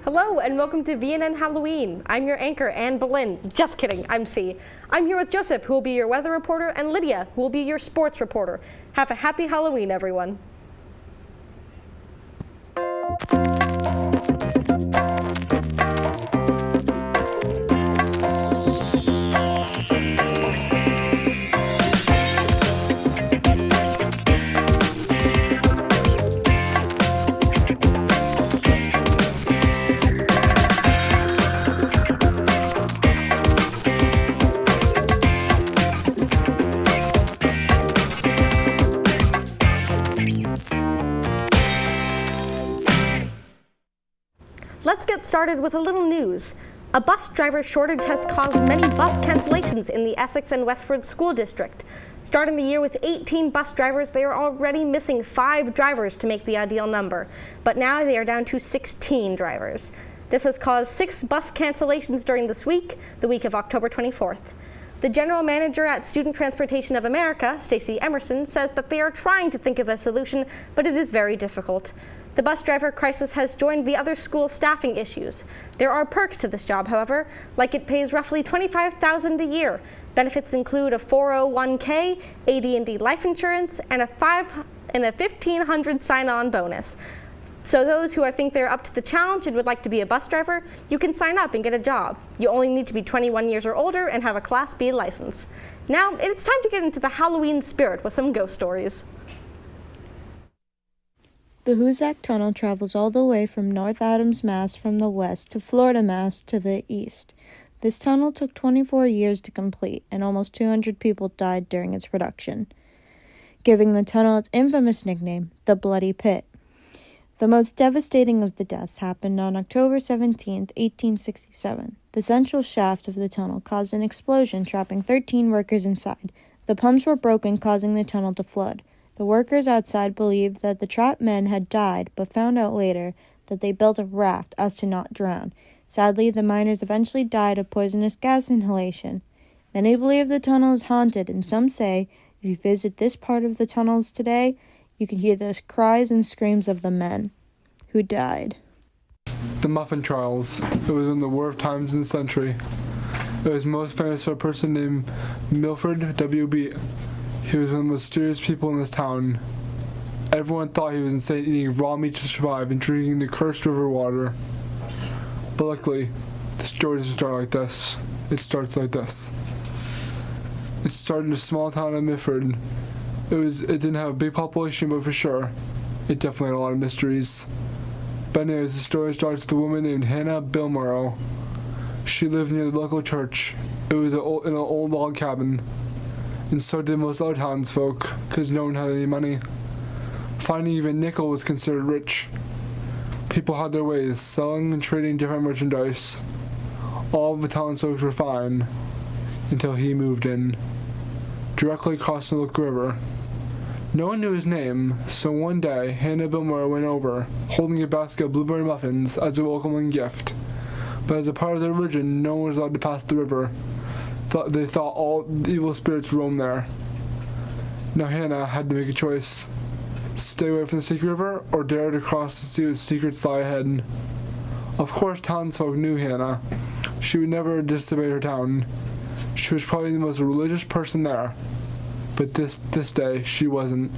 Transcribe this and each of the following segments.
Hello and welcome to VNN Halloween. I'm your anchor, Anne Boleyn. Just kidding, I'm C. I'm here with Joseph, who will be your weather reporter, and Lydia, who will be your sports reporter. Have a happy Halloween, everyone. Let's get started with a little news. A bus driver shortage has caused many bus cancellations in the Essex and Westford School District. Starting the year with 18 bus drivers, they are already missing 5 drivers to make the ideal number, but now they are down to 16 drivers. This has caused 6 bus cancellations during this week, the week of October 24th. The general manager at Student Transportation of America, Stacey Emerson, says that they are trying to think of a solution, but it is very difficult. The bus driver crisis has joined the other school staffing issues. There are perks to this job, however, like it pays roughly $25,000 a year. Benefits include a 401k, AD&D life insurance, and a $1,500 sign-on bonus. So those who think they're up to the challenge and would like to be a bus driver, you can sign up and get a job. You only need to be 21 years or older and have a Class B license. Now, it's time to get into the Halloween spirit with some ghost stories. The Hoosac Tunnel travels all the way from North Adams, Mass. From the west to Florida, Mass. To the east. This tunnel took 24 years to complete, and almost 200 people died during its production, giving the tunnel its infamous nickname, the Bloody Pit. The most devastating of the deaths happened on October 17, 1867. The central shaft of the tunnel caused an explosion, trapping 13 workers inside. The pumps were broken, causing the tunnel to flood. The workers outside believed that the trapped men had died, but found out later that they built a raft as to not drown. Sadly, the miners eventually died of poisonous gas inhalation. Many believe the tunnel is haunted, and some say if you visit this part of the tunnels today, you can hear the cries and screams of the men who died. The Muffin Trials. It was one of the worst times in the century. It was most famous for a person named Milford W.B. He was one of the most mysterious people in this town. Everyone thought he was insane, eating raw meat to survive and drinking the cursed river water. But luckily, the story doesn't start like this. It starts like this. It started in a small town of Milford. It didn't have a big population, but for sure, it definitely had a lot of mysteries. But anyways, the story starts with a woman named Hannah Bilmorrow. She lived near the local church. It was in an old log cabin. And so did most other townsfolk, because no one had any money. Finding even nickel was considered rich. People had their ways, selling and trading different merchandise. All of the townsfolk were fine, until he moved in, directly across the Look River. No one knew his name, so one day, Hannah Bilmore went over, holding a basket of blueberry muffins as a welcoming gift. But as a part of their religion, no one was allowed to pass the river. They thought all evil spirits roamed there. Now Hannah had to make a choice. Stay away from the secret river, or dare to cross to see what secrets lie ahead. Of course townsfolk knew Hannah. She would never disobey her town. She was probably the most religious person there. But this day, she wasn't.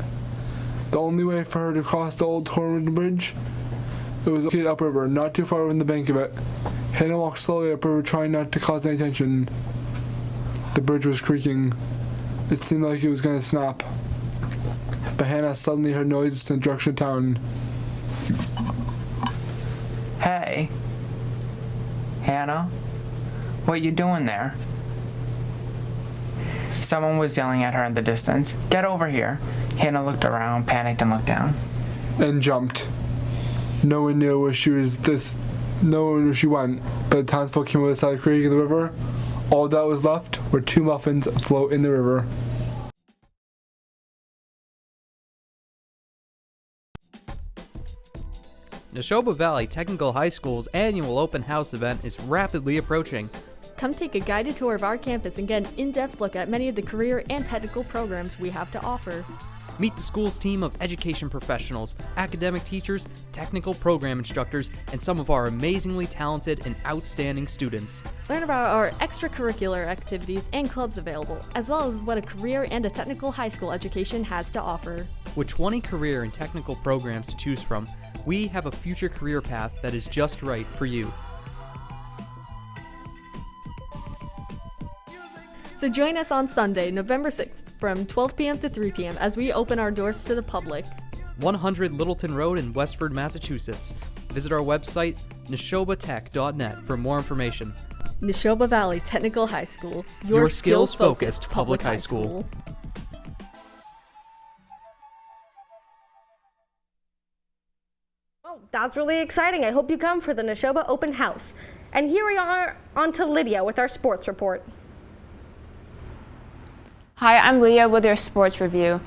The only way for her to cross the old Torrent Bridge, it was located upriver, not too far from the bank of it. Hannah walked slowly upriver, trying not to cause any tension. The bridge was creaking. It seemed like it was going to snap. But Hannah suddenly heard noises in the direction of town. Hey, Hannah, what you doing there? Someone was yelling at her in the distance. Get over here. Hannah looked around, panicked, and looked down. And jumped. No one knew where she was. No one knew where she went. But the townsfolk came over the side of the creek of the river. All that was left were 2 muffins afloat in the river. Nashoba Valley Technical High School's annual open house event is rapidly approaching. Come take a guided tour of our campus and get an in-depth look at many of the career and technical programs we have to offer. Meet the school's team of education professionals, academic teachers, technical program instructors, and some of our amazingly talented and outstanding students. Learn about our extracurricular activities and clubs available, as well as what a career and a technical high school education has to offer. With 20 career and technical programs to choose from, we have a future career path that is just right for you. So join us on Sunday, November 6th from 12 p.m. to 3 p.m. as we open our doors to the public. 100 Littleton Road in Westford, Massachusetts. Visit our website, nashobatech.net, for more information. Nashoba Valley Technical High School, your skills-focused public high school. Oh, that's really exciting. I hope you come for the Nashoba Open House. And here we are on to Lydia with our sports report. Hi, I'm Leah with your sports review.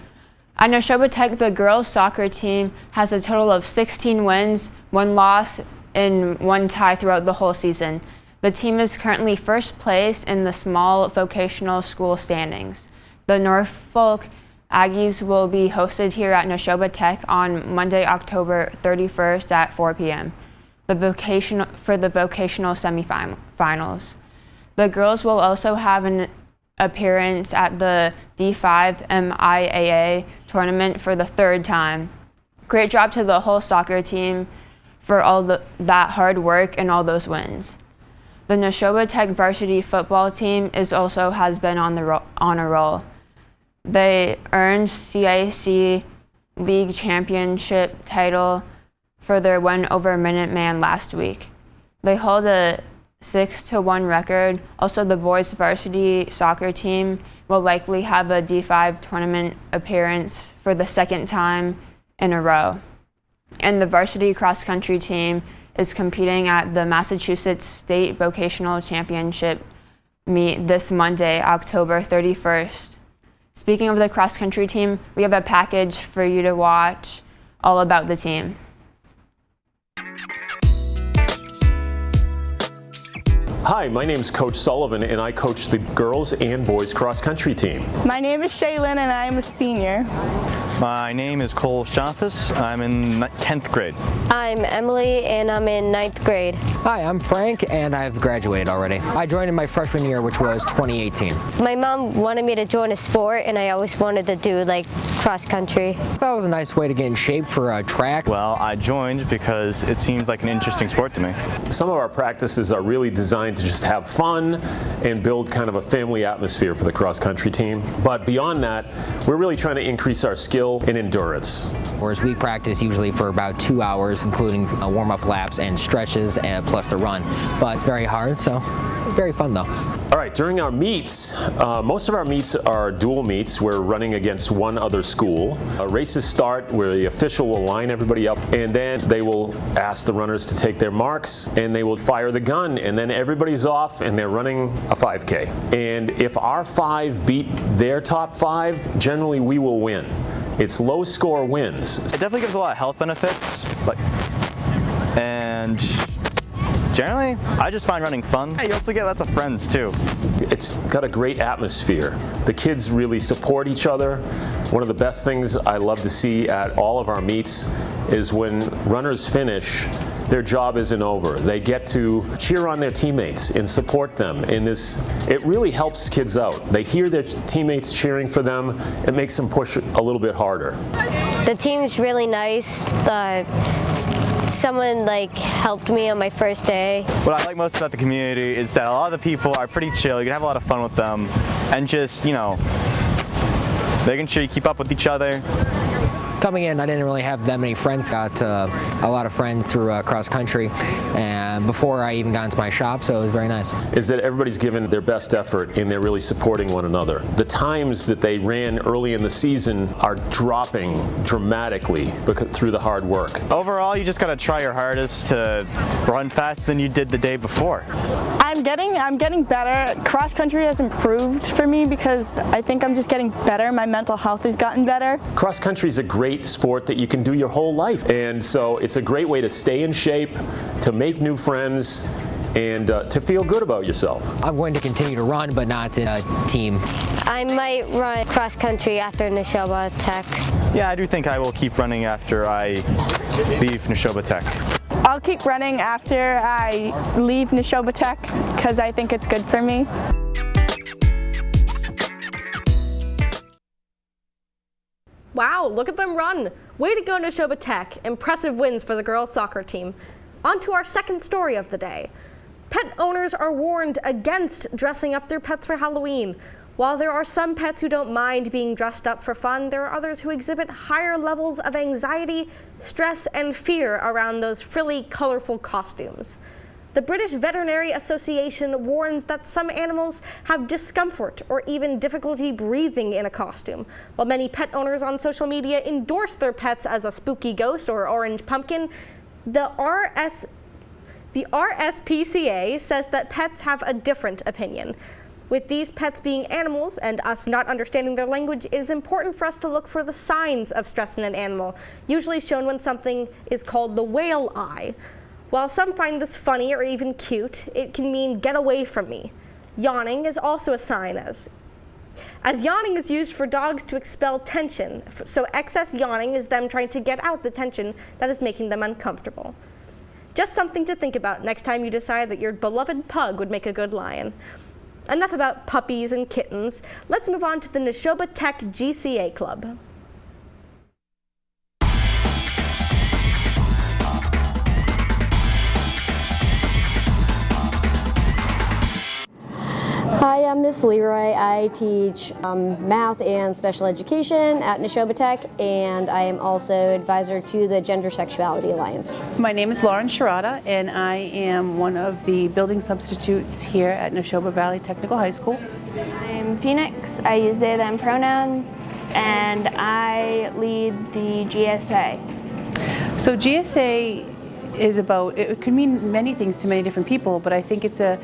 At Nashoba Tech, the girls soccer team has a total of 16 wins, 1 loss, and 1 tie throughout the whole season. The team is currently first place in the small vocational school standings. The Norfolk Aggies will be hosted here at Nashoba Tech on Monday, October 31st at 4 p.m. for the vocational semifinals. The girls will also have an appearance at the D5 MIAA tournament for the 3rd time. Great job to the whole soccer team for all that hard work and all those wins. The Nashoba Tech varsity football team also has been on a roll. They earned CIC League Championship title for their win over Minuteman last week. They hold a 6-1 record. Also, the boys varsity soccer team will likely have a D5 tournament appearance for the 2nd time in a row. And the varsity cross country team is competing at the Massachusetts State Vocational Championship meet this Monday, October 31st. Speaking of the cross country team, we have a package for you to watch all about the team. Hi, my name is Coach Sullivan, and I coach the girls and boys cross country team. My name is Shaylin, and I'm a senior. My name is Cole Schaffis. I'm in 10th grade. I'm Emily, and I'm in 9th grade. Hi, I'm Frank, and I've graduated already. I joined in my freshman year, which was 2018. My mom wanted me to join a sport, and I always wanted to do cross country. I thought it was a nice way to get in shape for track. Well, I joined because it seemed like an interesting sport to me. Some of our practices are really designed to just have fun and build kind of a family atmosphere for the cross country team. But beyond that, we're really trying to increase our skill and endurance. Whereas we practice usually for about 2 hours, including warm-up laps and stretches, and plus the run. But it's very hard, so very fun though. All right, during our meets, most of our meets are dual meets. We're running against one other school. Races start where the official will line everybody up, and then they will ask the runners to take their marks, and they will fire the gun, and then everybody's off, and they're running a 5K. And if our 5 beat their top 5, generally we will win. It's low score wins. It definitely gives a lot of health benefits, and generally, I just find running fun. You also get lots of friends too. It's got a great atmosphere. The kids really support each other. One of the best things I love to see at all of our meets is when runners finish, their job isn't over. They get to cheer on their teammates and support them. It really helps kids out. They hear their teammates cheering for them. It makes them push a little bit harder. The team's really nice. Someone helped me on my first day. What I like most about the community is that a lot of the people are pretty chill. You can have a lot of fun with them, and just making sure you keep up with each other. Coming in, I didn't really have that many friends. Got a lot of friends through cross country, and before I even got into my shop, so it was very nice. Is that everybody's given their best effort and they're really supporting one another. The times that they ran early in the season are dropping dramatically through the hard work. Overall, you just gotta try your hardest to run faster than you did the day before. I'm getting better. Cross country has improved for me because I think I'm just getting better. My mental health has gotten better. Cross country is a great sport that you can do your whole life, and so it's a great way to stay in shape, to make new friends, and to feel good about yourself. I'm going to continue to run, but not in a team. I might run cross country after Nashoba Tech. Yeah, I do think I will keep running after I leave Nashoba Tech. I'll keep running after I leave Nashoba Tech because I think it's good for me. Wow, look at them run. Way to go, Nashoba Tech. Impressive wins for the girls' soccer team. On to our second story of the day. Pet owners are warned against dressing up their pets for Halloween. While there are some pets who don't mind being dressed up for fun, there are others who exhibit higher levels of anxiety, stress, and fear around those frilly, colorful costumes. The British Veterinary Association warns that some animals have discomfort or even difficulty breathing in a costume, while many pet owners on social media endorse their pets as a spooky ghost or orange pumpkin. The RSPCA says that pets have a different opinion. With these pets being animals and us not understanding their language, it is important for us to look for the signs of stress in an animal, usually shown when something is called the whale eye. While some find this funny or even cute, it can mean get away from me. Yawning is also a sign, as yawning is used for dogs to expel tension, so excess yawning is them trying to get out the tension that is making them uncomfortable. Just something to think about next time you decide that your beloved pug would make a good lion. Enough about puppies and kittens. Let's move on to the Nashoba Tech GCA Club. Hi, I'm Miss Leroy. I teach math and special education at Nashoba Tech, and I am also advisor to the Gender Sexuality Alliance. My name is Lauren Sharada, and I am one of the building substitutes here at Nashoba Valley Technical High School. I'm Phoenix. I use they, them pronouns, and I lead the GSA. So GSA is about, it could mean many things to many different people, but I think it's a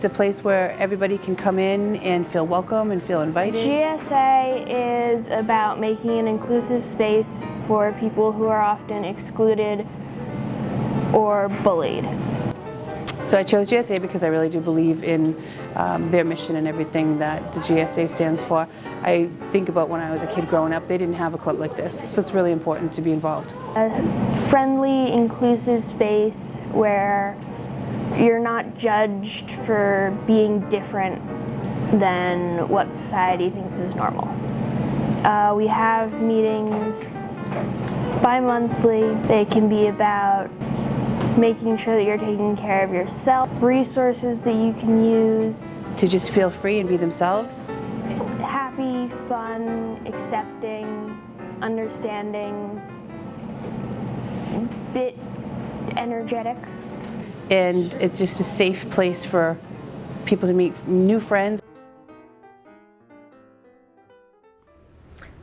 place where everybody can come in and feel welcome and feel invited. GSA is about making an inclusive space for people who are often excluded or bullied. So I chose GSA because I really do believe in their mission and everything that the GSA stands for. I think about when I was a kid growing up, they didn't have a club like this, so it's really important to be involved. A friendly, inclusive space where you're not judged for being different than what society thinks is normal. We have meetings bi-monthly. They can be about making sure that you're taking care of yourself, resources that you can use. To just feel free and be themselves. Happy, fun, accepting, understanding, bit energetic. And it's just a safe place for people to meet new friends.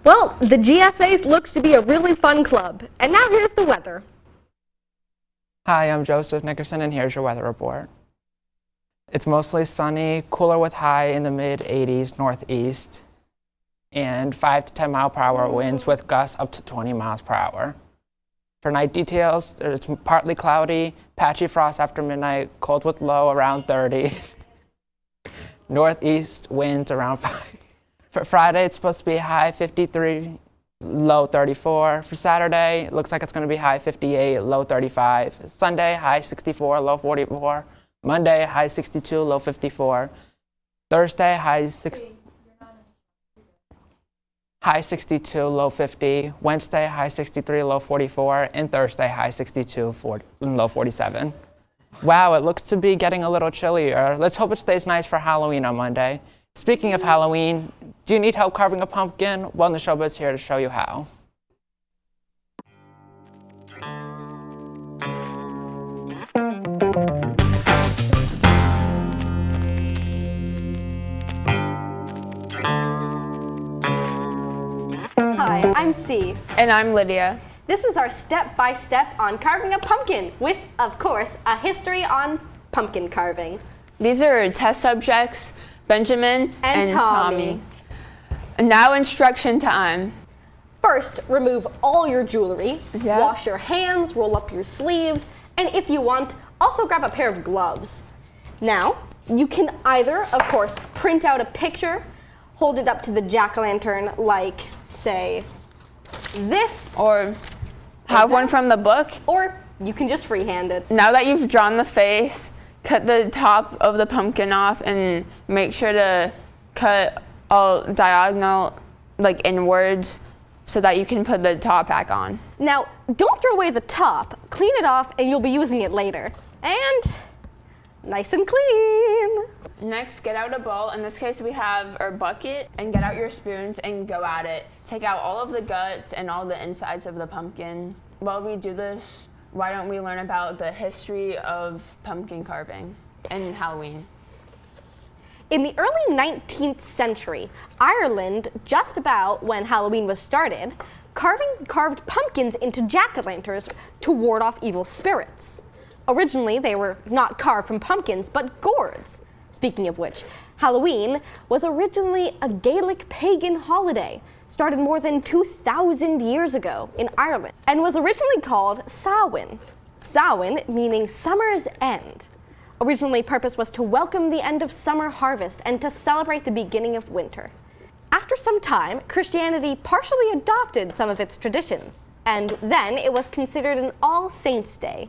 Well, the GSA looks to be a really fun club. And now here's the weather. Hi, I'm Joseph Nickerson, and here's your weather report. It's mostly sunny, cooler with high in the mid-80s northeast, and 5 to 10 mile per hour winds with gusts up to 20 miles per hour. For night details, it's partly cloudy, patchy frost after midnight, cold with low around 30. Northeast winds around 5. For Friday, it's supposed to be high 53, low 34. For Saturday, it looks like it's going to be high 58, low 35. Sunday, high 64, low 44. Monday, high 62, low 54. Thursday, high 62, low 50. Wednesday, high 63, low 44. And Thursday, high 62, low 47. Wow, it looks to be getting a little chillier. Let's hope it stays nice for Halloween on Monday. Speaking of Halloween, do you need help carving a pumpkin? Well, Nashoba is here to show you how. Hi, I'm C. And I'm Lydia. This is our step-by-step on carving a pumpkin with, of course, a history on pumpkin carving. These are test subjects, Benjamin and Tommy. Now instruction time. First, remove all your jewelry, wash your hands, roll up your sleeves, and if you want, also grab a pair of gloves. Now, you can either, of course, print out a picture, hold it up to the jack-o'-lantern like, say, this. Or have one from the book. Or you can just freehand it. Now that you've drawn the face, cut the top of the pumpkin off and make sure to cut all diagonal, like inwards, so that you can put the top back on. Now, don't throw away the top. Clean it off and you'll be using it later. And nice and clean. Next, get out a bowl. In this case, we have our bucket, and get out your spoons and go at it. Take out all of the guts and all the insides of the pumpkin. While we do this, why don't we learn about the history of pumpkin carving and Halloween? In the early 19th century, Ireland, just about when Halloween was started, carved pumpkins into jack-o'-lanterns to ward off evil spirits. Originally, they were not carved from pumpkins, but gourds. Speaking of which, Halloween was originally a Gaelic pagan holiday, started more than 2,000 years ago in Ireland, and was originally called Samhain. Samhain meaning summer's end. Originally, purpose was to welcome the end of summer harvest and to celebrate the beginning of winter. After some time, Christianity partially adopted some of its traditions, and then it was considered an All Saints' Day.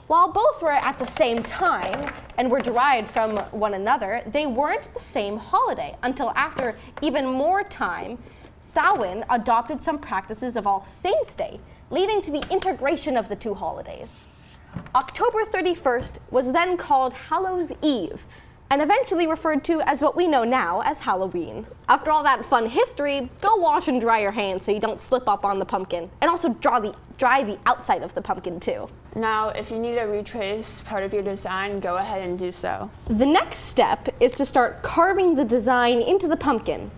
While both were at the same time and were derived from one another, they weren't the same holiday until after even more time, Samhain adopted some practices of All Saints' Day, leading to the integration of the two holidays. October 31st was then called Hallows' Eve, and eventually referred to as what we know now as Halloween. After all that fun history, go wash and dry your hands so you don't slip up on the pumpkin, and also dry the outside of the pumpkin too. Now, if you need to retrace part of your design, go ahead and do so. The next step is to start carving the design into the pumpkin,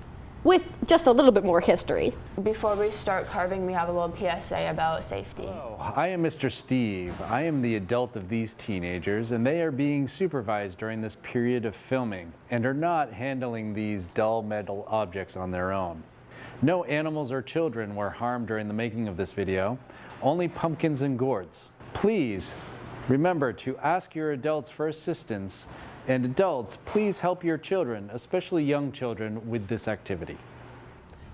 with just a little bit more history. Before we start carving, we have a little PSA about safety. Hello, I am Mr. Steve. I am the adult of these teenagers, and they are being supervised during this period of filming and are not handling these dull metal objects on their own. No animals or children were harmed during the making of this video, only pumpkins and gourds. Please remember to ask your adults for assistance, and adults, please help your children, especially young children, with this activity.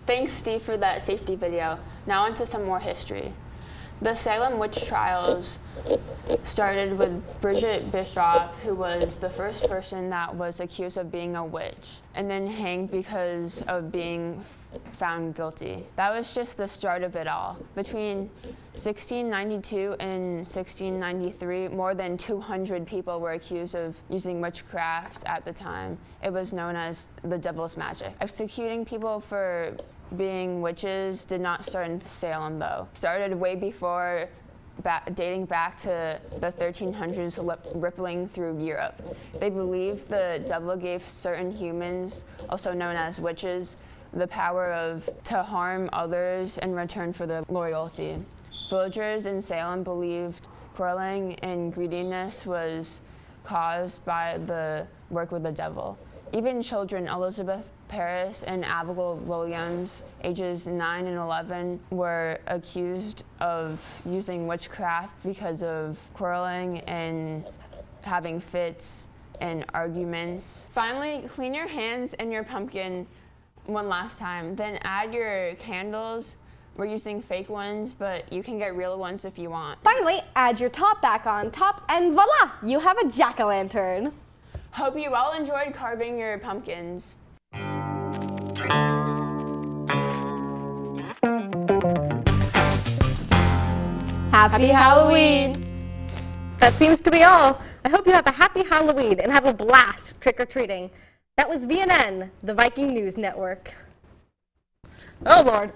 Thanks, Steve, for that safety video. Now onto some more history. The Salem witch trials started with Bridget Bishop, who was the first person that was accused of being a witch, and then hanged because of being found guilty. That was just the start of it all. Between 1692 and 1693, more than 200 people were accused of using witchcraft at the time. It was known as the devil's magic. Executing people for being witches did not start in Salem, though. It started way before, dating back to the 1300s, rippling through Europe. They believed the devil gave certain humans, also known as witches, the power to harm others in return for their loyalty. Villagers in Salem believed quarreling and greediness was caused by the work with the devil. Even children, Elizabeth Parris and Abigail Williams, ages 9 and 11, were accused of using witchcraft because of quarreling and having fits and arguments. Finally, clean your hands and your pumpkin one last time, then add your candles. We're using fake ones, but you can get real ones if you want. Finally, add your top back on top, and voila, you have a jack-o'-lantern. Hope you all enjoyed carving your pumpkins. Happy Halloween! That seems to be all. I hope you have a happy Halloween and have a blast trick-or-treating. That was VNN, the Viking News Network. Oh, Lord.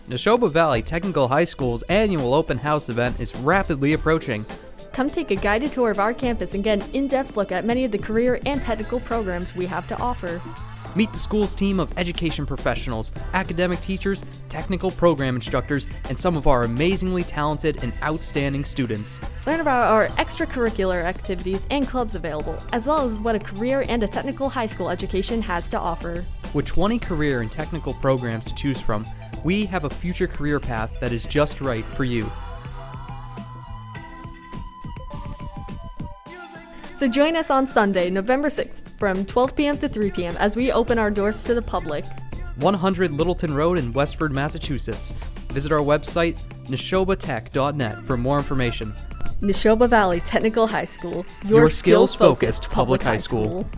Nashoba Valley Technical High School's annual open house event is rapidly approaching. Come take a guided tour of our campus and get an in-depth look at many of the career and technical programs we have to offer. Meet the school's team of education professionals, academic teachers, technical program instructors, and some of our amazingly talented and outstanding students. Learn about our extracurricular activities and clubs available, as well as what a career and a technical high school education has to offer. With 20 career and technical programs to choose from, we have a future career path that is just right for you. So join us on Sunday, November 6th from 12 p.m. to 3 p.m. as we open our doors to the public. 100 Littleton Road in Westford, Massachusetts. Visit our website, nashobatech.net, for more information. Nashoba Valley Technical High School, your skills-focused public high school.